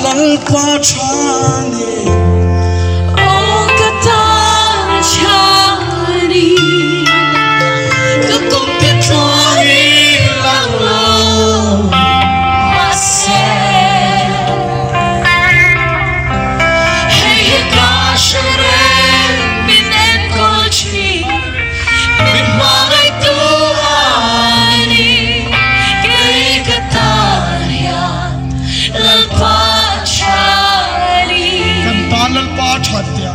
lalpachani Oh katachani kakumpitwani lalo mase Hey kashere binen kochi bin malay tuhani kay katarian lalpachani kantalal pachatya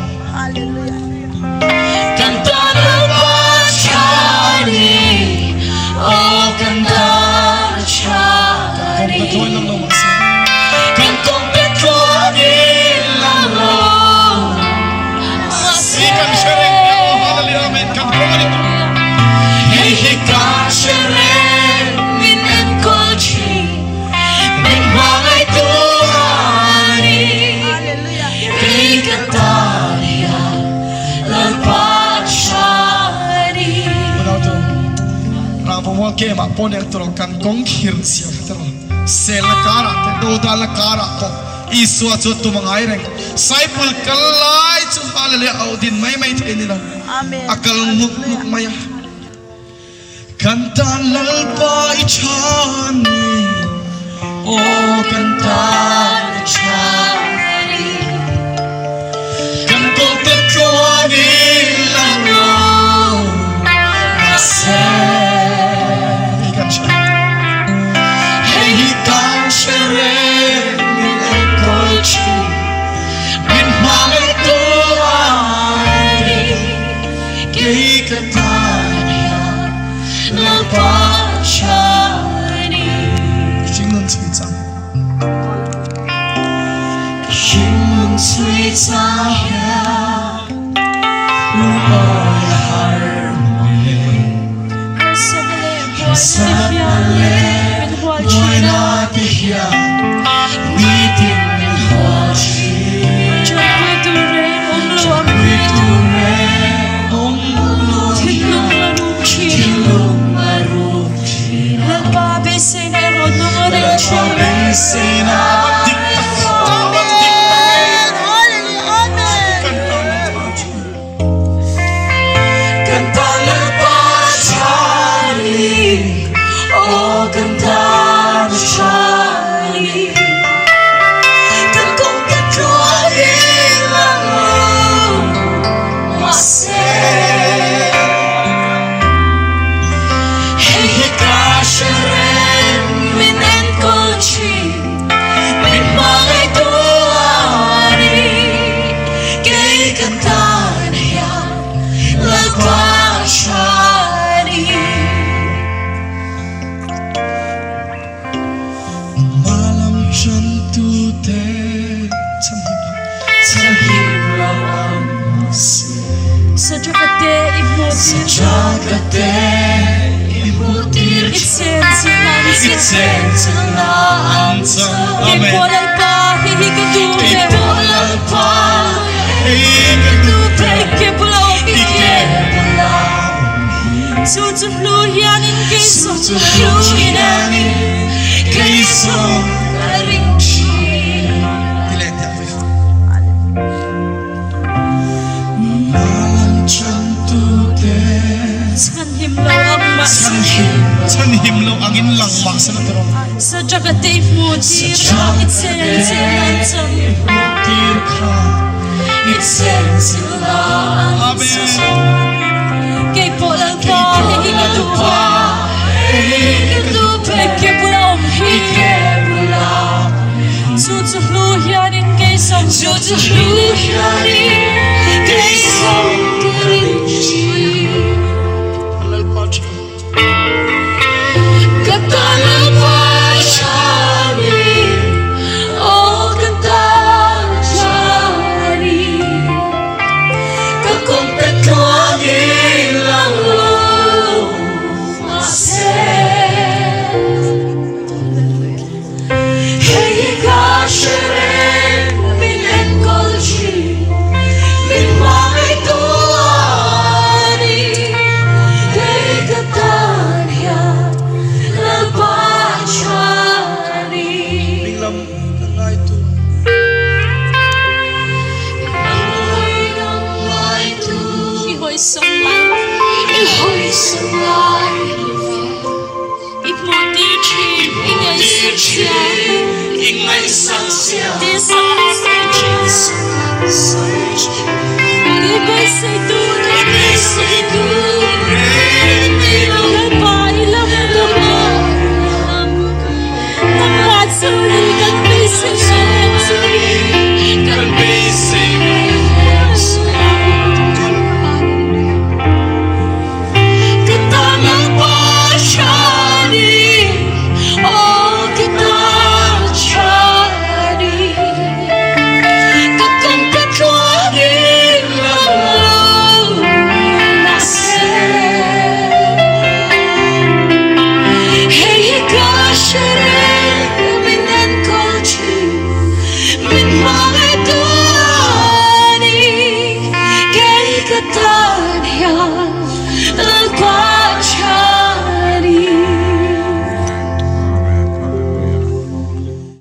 Kantalal pachani Oh kantalchani patuloy lang naman siya Kantong Petroni lalo ikan sharing niya oh hallelujah amen kantuloy Hey hikan shere minen kochi Min malay tuhani Kay kataria lalpachani Wala ito Rapa mo ke makpon yang turong kan kongkir siya katero sel kara te doda la kara ko isu aso tumangai reng saipul kalai chu hallelujah audin mai theni na Amen. akal muk maya kantan lalpa ichani o kantan Chani kan ko petroni lalo ikan siya Hey hikan shere minen kochi Min malay tuhani Kay kataria lalpachani Shingon sweet Shingon sweet sahya Lumoy harmony Kasabale Boy natihya Nitin min hoshi Chakwe ture Om ulo Tilung marupchi Nagbabe sinero numarecha Sena Kantalal pachani Oh kantalchani Kangkong katroli lalo mase Hey hikasharen minen kochi Min malay tuhani Kay kantanya lalpachani malam chantute Sahirawan Sa jagate ibutir jagate ibutir Itsen silang Ipolal pa hihikatute Ipolal pa hihikatute Ikebula Sutuluyanin kay sutuluyanin Kay sutuluyanin Dilente ako malam chantute sanhimlaw angin lang maksa na tero Sa jagate ibutir Itsen ibutir ka Itsen silang amen Kay polal pa hihikatupa Hihikatupa Ikebulam Ikebulam Sutuluyanin kay Sutuluyanin kay Sangkirinchi Katalal pachani Oh kantalchani Kangkong petroni lalo mase Hey kashere minen kolchi Min malay tuhani Kay katanya lalpachani biglang nangay to 相爱的一幕的剧，应该是这样，因为上下第三世界，你被谁独了？被谁独